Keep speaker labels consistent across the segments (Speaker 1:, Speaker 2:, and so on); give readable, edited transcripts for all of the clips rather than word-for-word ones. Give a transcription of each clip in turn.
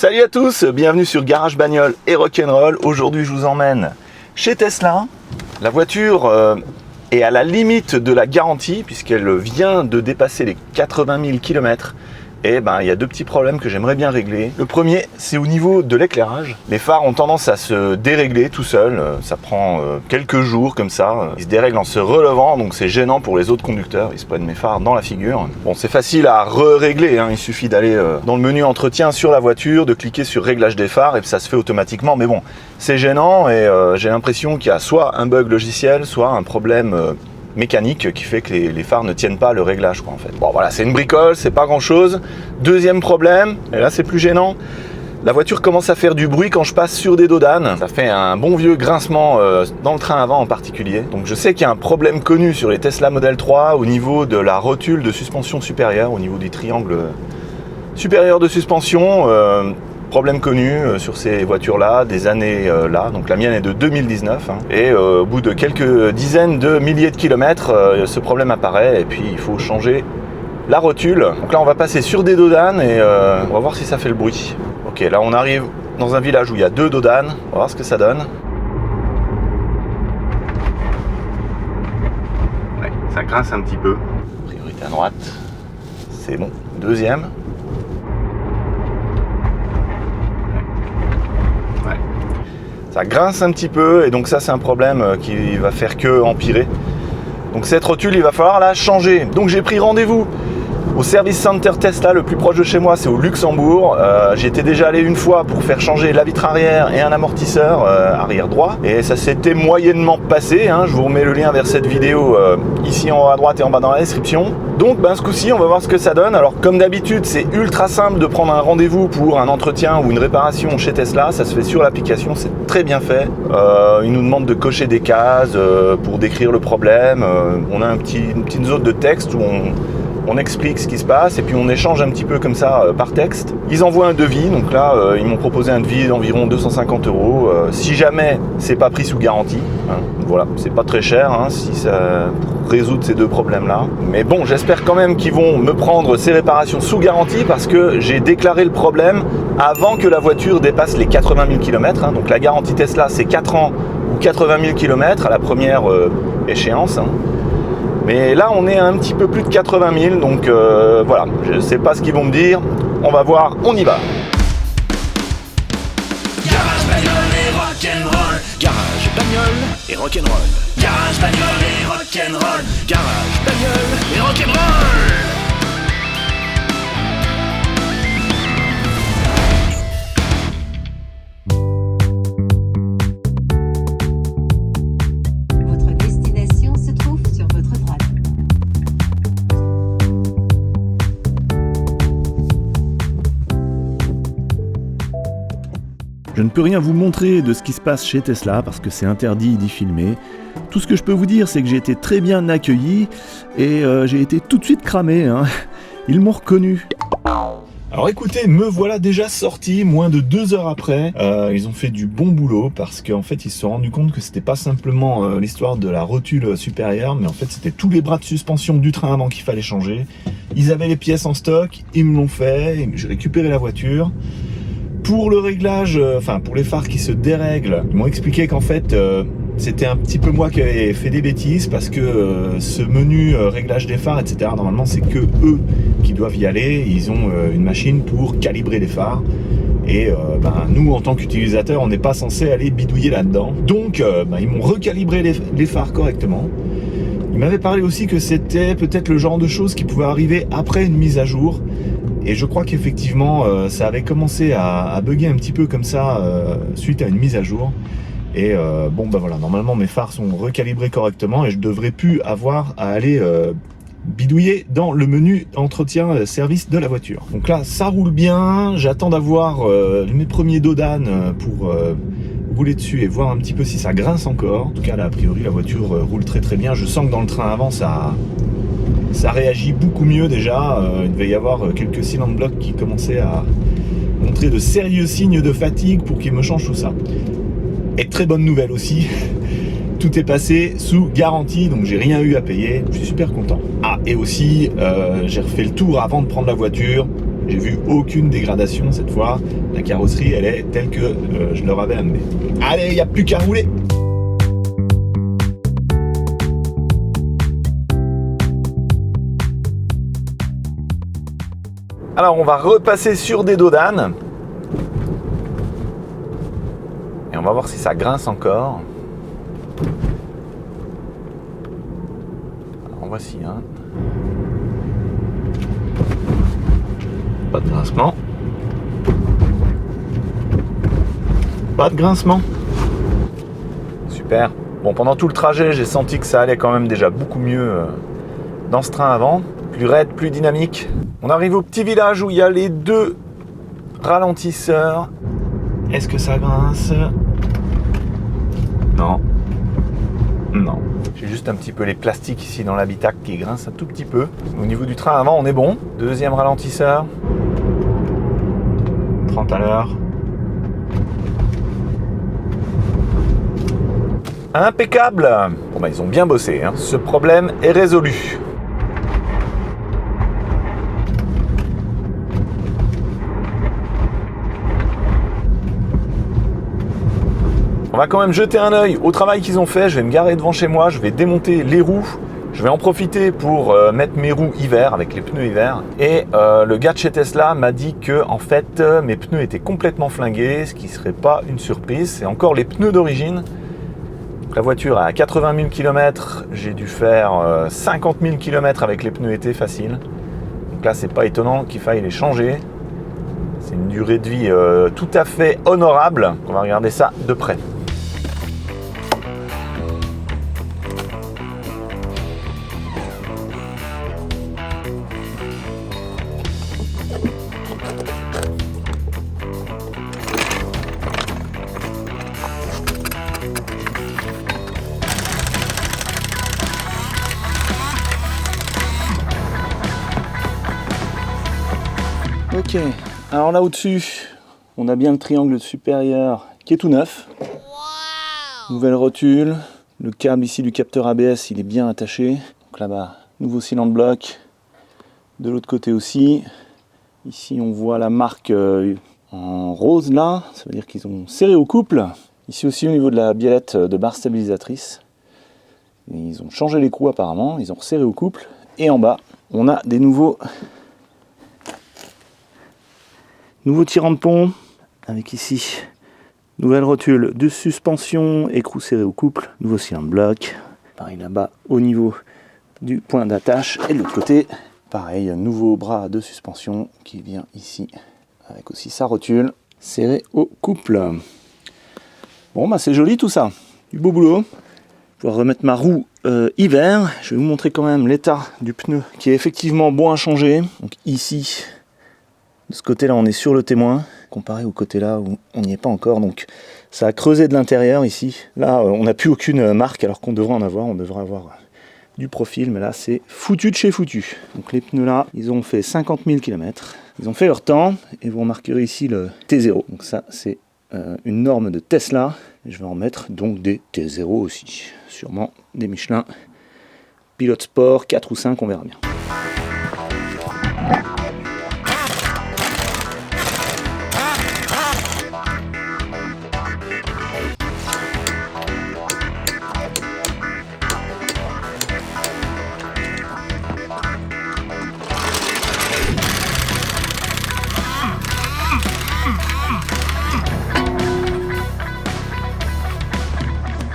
Speaker 1: Salut à tous, bienvenue sur Garage Bagnole et Rock'n'Roll. Aujourd'hui je vous emmène chez Tesla. La voiture est à la limite de la garantie puisqu'elle vient de dépasser les 80 000 km. Et il y a deux petits problèmes que j'aimerais bien régler. Le premier, c'est au niveau de l'éclairage. Les phares ont tendance à se dérégler tout seuls. Ça prend quelques jours comme ça. Ils se dérèglent en se relevant, donc c'est gênant pour les autres conducteurs. Ils se prennent mes phares dans la figure. Bon, c'est facile à régler. Il suffit d'aller dans le menu entretien sur la voiture, de cliquer sur réglage des phares et ça se fait automatiquement. Mais bon, c'est gênant et j'ai l'impression qu'il y a soit un bug logiciel, soit un problème mécanique qui fait que les phares ne tiennent pas le réglage en fait. Bon voilà, c'est une bricole, c'est pas grand chose. Deuxième problème, et là c'est plus gênant, la voiture commence à faire du bruit quand je passe sur des dodanes. Ça fait un bon vieux grincement dans le train avant en particulier. Donc je sais qu'il y a un problème connu sur les Tesla Model 3 au niveau de la rotule de suspension supérieure, au niveau du triangle supérieur de suspension. Problème connu sur ces voitures-là, des années là. Donc la mienne est de 2019. Et au bout de quelques dizaines de milliers de kilomètres, ce problème apparaît et puis il faut changer la rotule. Donc là, on va passer sur des dodanes et on va voir si ça fait le bruit. Ok, là on arrive dans un village où il y a deux dodanes. On va voir ce que ça donne. Ouais, ça grince un petit peu. Priorité à droite. C'est bon. Deuxième. Ça grince un petit peu et donc ça c'est un problème qui va faire que empirer. Donc cette rotule il va falloir la changer. Donc j'ai pris rendez-vous au service center Tesla le plus proche de chez moi, c'est au Luxembourg. J'y étais déjà allé une fois pour faire changer la vitre arrière et un amortisseur arrière droit. Et ça s'était moyennement passé. Je vous remets le lien vers cette vidéo ici en haut à droite et en bas dans la description. Donc ce coup-ci on va voir ce que ça donne. Alors comme d'habitude c'est ultra simple de prendre un rendez-vous pour un entretien ou une réparation chez Tesla. Ça se fait sur l'application, c'est très bien fait. Il nous demande de cocher des cases pour décrire le problème. On a une petite zone de texte où on explique ce qui se passe et puis on échange un petit peu comme ça par texte. Ils envoient un devis, donc là ils m'ont proposé un devis d'environ 250 €. Si jamais c'est pas pris sous garantie, voilà, c'est pas très cher si ça résoudre ces deux problèmes là. Mais bon, j'espère quand même qu'ils vont me prendre ces réparations sous garantie parce que j'ai déclaré le problème avant que la voiture dépasse les 80 000 km. Donc la garantie Tesla c'est 4 ans ou 80 000 km à la première échéance. Mais là, on est à un petit peu plus de 80 000, donc voilà, je ne sais pas ce qu'ils vont me dire. On va voir, on y va.
Speaker 2: Garage Bagnole et Rock'n'Roll. Garage Bagnole et Rock'n'Roll. Garage Bagnole et Rock'n'Roll. Garage Bagnole et Rock'n'Roll.
Speaker 3: Je ne peux rien vous montrer de ce qui se passe chez Tesla parce que c'est interdit d'y filmer. Tout ce que je peux vous dire, c'est que j'ai été très bien accueilli et j'ai été tout de suite cramé. Ils m'ont reconnu. Alors écoutez, me voilà déjà sorti moins de 2 heures après. Ils ont fait du bon boulot parce qu'en fait ils se sont rendus compte que c'était pas simplement l'histoire de la rotule supérieure, mais en fait c'était tous les bras de suspension du train avant qu'il fallait changer. Ils avaient les pièces en stock, ils me l'ont fait, j'ai récupéré la voiture. Pour le réglage, pour les phares qui se dérèglent, ils m'ont expliqué qu'en fait c'était un petit peu moi qui avais fait des bêtises parce que ce menu réglage des phares, etc. Normalement c'est que eux qui doivent y aller. Ils ont une machine pour calibrer les phares et nous en tant qu'utilisateurs on n'est pas censé aller bidouiller là-dedans. Donc ils m'ont recalibré les phares correctement. Ils m'avaient parlé aussi que c'était peut-être le genre de choses qui pouvait arriver après une mise à jour. Et je crois qu'effectivement, ça avait commencé à bugger un petit peu comme ça suite à une mise à jour. Et voilà, normalement mes phares sont recalibrés correctement et je devrais plus avoir à aller bidouiller dans le menu entretien service de la voiture. Donc là, ça roule bien. J'attends d'avoir mes premiers dodanes pour rouler dessus et voir un petit peu si ça grince encore. En tout cas, là, a priori, la voiture roule très très bien. Je sens que dans le train avant, ça réagit beaucoup mieux déjà. Il devait y avoir quelques cylindres blocs qui commençaient à montrer de sérieux signes de fatigue pour qu'ils me changent tout ça. Et très bonne nouvelle aussi, tout est passé sous garantie, donc j'ai rien eu à payer, je suis super content. Ah, et aussi, j'ai refait le tour avant de prendre la voiture. J'ai vu aucune dégradation cette fois. La carrosserie, elle est telle que je leur avais amené. Allez, il n'y a plus qu'à rouler.
Speaker 1: Alors on va repasser sur des dos d'âne. Et on va voir si ça grince encore. Alors voici un. Pas de grincement. Pas de grincement. Super. Bon, pendant tout le trajet, j'ai senti que ça allait quand même déjà beaucoup mieux dans ce train avant. Plus raide, plus dynamique. On arrive au petit village où il y a les 2 ralentisseurs. Est-ce que ça grince? Non. Non. J'ai juste un petit peu les plastiques ici dans l'habitacle qui grincent un tout petit peu. Au niveau du train avant, on est bon. 2e ralentisseur. 30 à l'heure. Impeccable. Bon bah ils ont bien bossé, hein. Ce problème est résolu. On va quand même jeter un œil au travail qu'ils ont fait. Je vais me garer devant chez moi, je vais démonter les roues. Je vais en profiter pour mettre mes roues hiver avec les pneus hiver. Et le gars de chez Tesla m'a dit que en fait mes pneus étaient complètement flingués, ce qui serait pas une surprise. C'est encore les pneus d'origine. La voiture a 80 000 km, j'ai dû faire 50 000 km avec les pneus été facile. Donc là, c'est pas étonnant qu'il faille les changer. C'est une durée de vie tout à fait honorable. On va regarder ça de près.
Speaker 3: Ok, alors là au-dessus, on a bien le triangle supérieur qui est tout neuf. Nouvelle rotule, le câble ici du capteur ABS, il est bien attaché. Donc là-bas, nouveau cylindre bloc. De l'autre côté aussi. Ici, on voit la marque en rose là, ça veut dire qu'ils ont serré au couple. Ici aussi, au niveau de la biellette de barre stabilisatrice, ils ont changé l'écrou apparemment, ils ont resserré au couple. Et en bas, on a des nouveaux tirant de pont, avec ici, nouvelle rotule de suspension, écrou serré au couple, nouveau cylindre bloc. Pareil là-bas, au niveau du point d'attache. Et de l'autre côté, pareil, nouveau bras de suspension qui vient ici, avec aussi sa rotule, serré au couple. Bon, bah c'est joli tout ça, du beau boulot. Je vais remettre ma roue hiver. Je vais vous montrer quand même l'état du pneu, qui est effectivement bon à changer. Donc ici, de ce côté-là, on est sur le témoin, comparé au côté-là où on n'y est pas encore. Donc ça a creusé de l'intérieur ici. Là, on n'a plus aucune marque alors qu'on devrait en avoir. On devrait avoir du profil, mais là, c'est foutu de chez foutu. Donc les pneus là, ils ont fait 50 000 km. Ils ont fait leur temps et vous remarquerez ici le T0. Donc ça, c'est une norme de Tesla. Et je vais en mettre donc des T0 aussi. Sûrement des Michelin. Pilote Sport, 4 ou 5, on verra bien.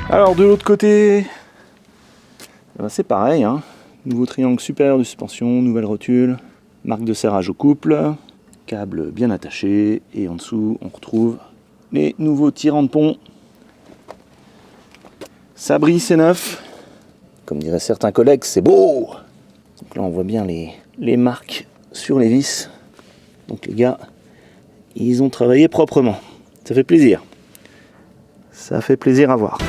Speaker 3: Alors de l'autre côté, c'est pareil, hein. Nouveau triangle supérieur de suspension, nouvelle rotule, marque de serrage au couple, câble bien attaché, et en dessous on retrouve les nouveaux tirants de pont. Ça brille, c'est neuf. Comme diraient certains collègues, c'est beau. Donc là on voit bien les marques sur les vis. Donc les gars, ils ont travaillé proprement. Ça fait plaisir. Ça fait plaisir à voir.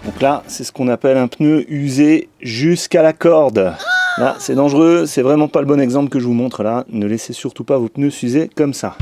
Speaker 3: Donc là, c'est ce qu'on appelle un pneu usé jusqu'à la corde. Là, c'est dangereux, c'est vraiment pas le bon exemple que je vous montre là. Ne laissez surtout pas vos pneus s'user comme ça.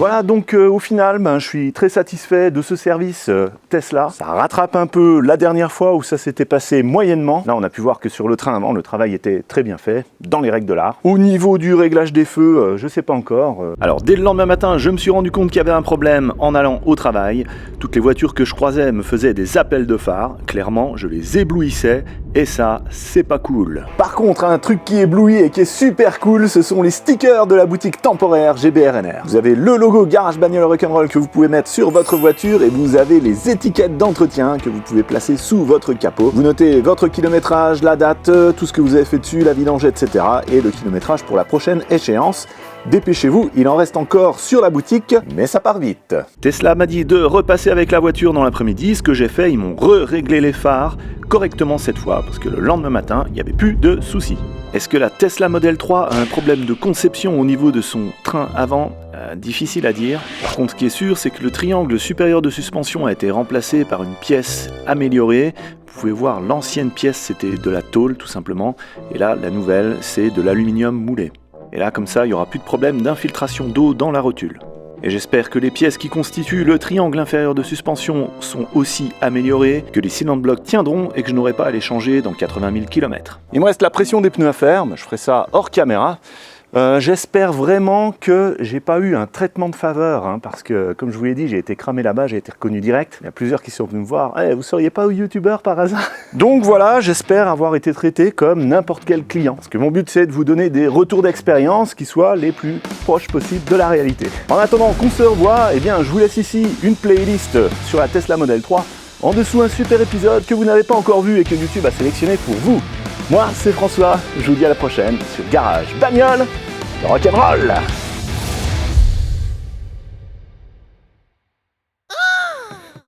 Speaker 3: Voilà, donc au final, je suis très satisfait de ce service Tesla. Ça rattrape un peu la dernière fois où ça s'était passé moyennement. Là, on a pu voir que sur le train avant, le travail était très bien fait, dans les règles de l'art. Au niveau du réglage des feux, je sais pas encore. Alors, dès le lendemain matin, je me suis rendu compte qu'il y avait un problème en allant au travail. Toutes les voitures que je croisais me faisaient des appels de phare. Clairement, je les éblouissais. Et ça, c'est pas cool. Par contre, un truc qui éblouit et qui est super cool, ce sont les stickers de la boutique temporaire GBRNR. Vous avez le logo Garage Bagnole Rock'n'Roll que vous pouvez mettre sur votre voiture et vous avez les étiquettes d'entretien que vous pouvez placer sous votre capot. Vous notez votre kilométrage, la date, tout ce que vous avez fait dessus, la vidange, etc. et le kilométrage pour la prochaine échéance. Dépêchez-vous, il en reste encore sur la boutique, mais ça part vite. Tesla m'a dit de repasser avec la voiture dans l'après-midi, ce que j'ai fait, ils m'ont réglé les phares correctement cette fois, parce que le lendemain matin, il n'y avait plus de soucis. Est-ce que la Tesla Model 3 a un problème de conception au niveau de son train avant ? Difficile à dire. Par contre, ce qui est sûr, c'est que le triangle supérieur de suspension a été remplacé par une pièce améliorée. Vous pouvez voir, l'ancienne pièce, c'était de la tôle, tout simplement, et là, la nouvelle, c'est de l'aluminium moulé. Et là, comme ça, il n'y aura plus de problème d'infiltration d'eau dans la rotule. Et j'espère que les pièces qui constituent le triangle inférieur de suspension sont aussi améliorées, que les cylindres blocs tiendront et que je n'aurai pas à les changer dans 80 000 km. Il me reste la pression des pneus à faire, je ferai ça hors caméra. J'espère vraiment que j'ai pas eu un traitement de faveur, parce que, comme je vous l'ai dit, j'ai été cramé là-bas, j'ai été reconnu direct. Il y a plusieurs qui sont venus me voir. Hey, vous seriez pas youtubeur par hasard? Donc voilà, j'espère avoir été traité comme n'importe quel client. Parce que mon but, c'est de vous donner des retours d'expérience qui soient les plus proches possibles de la réalité. En attendant qu'on se revoie, je vous laisse ici une playlist sur la Tesla Model 3. En dessous, un super épisode que vous n'avez pas encore vu et que YouTube a sélectionné pour vous. Moi, c'est François, je vous dis à la prochaine sur Garage Bagnole Rock'n'Roll.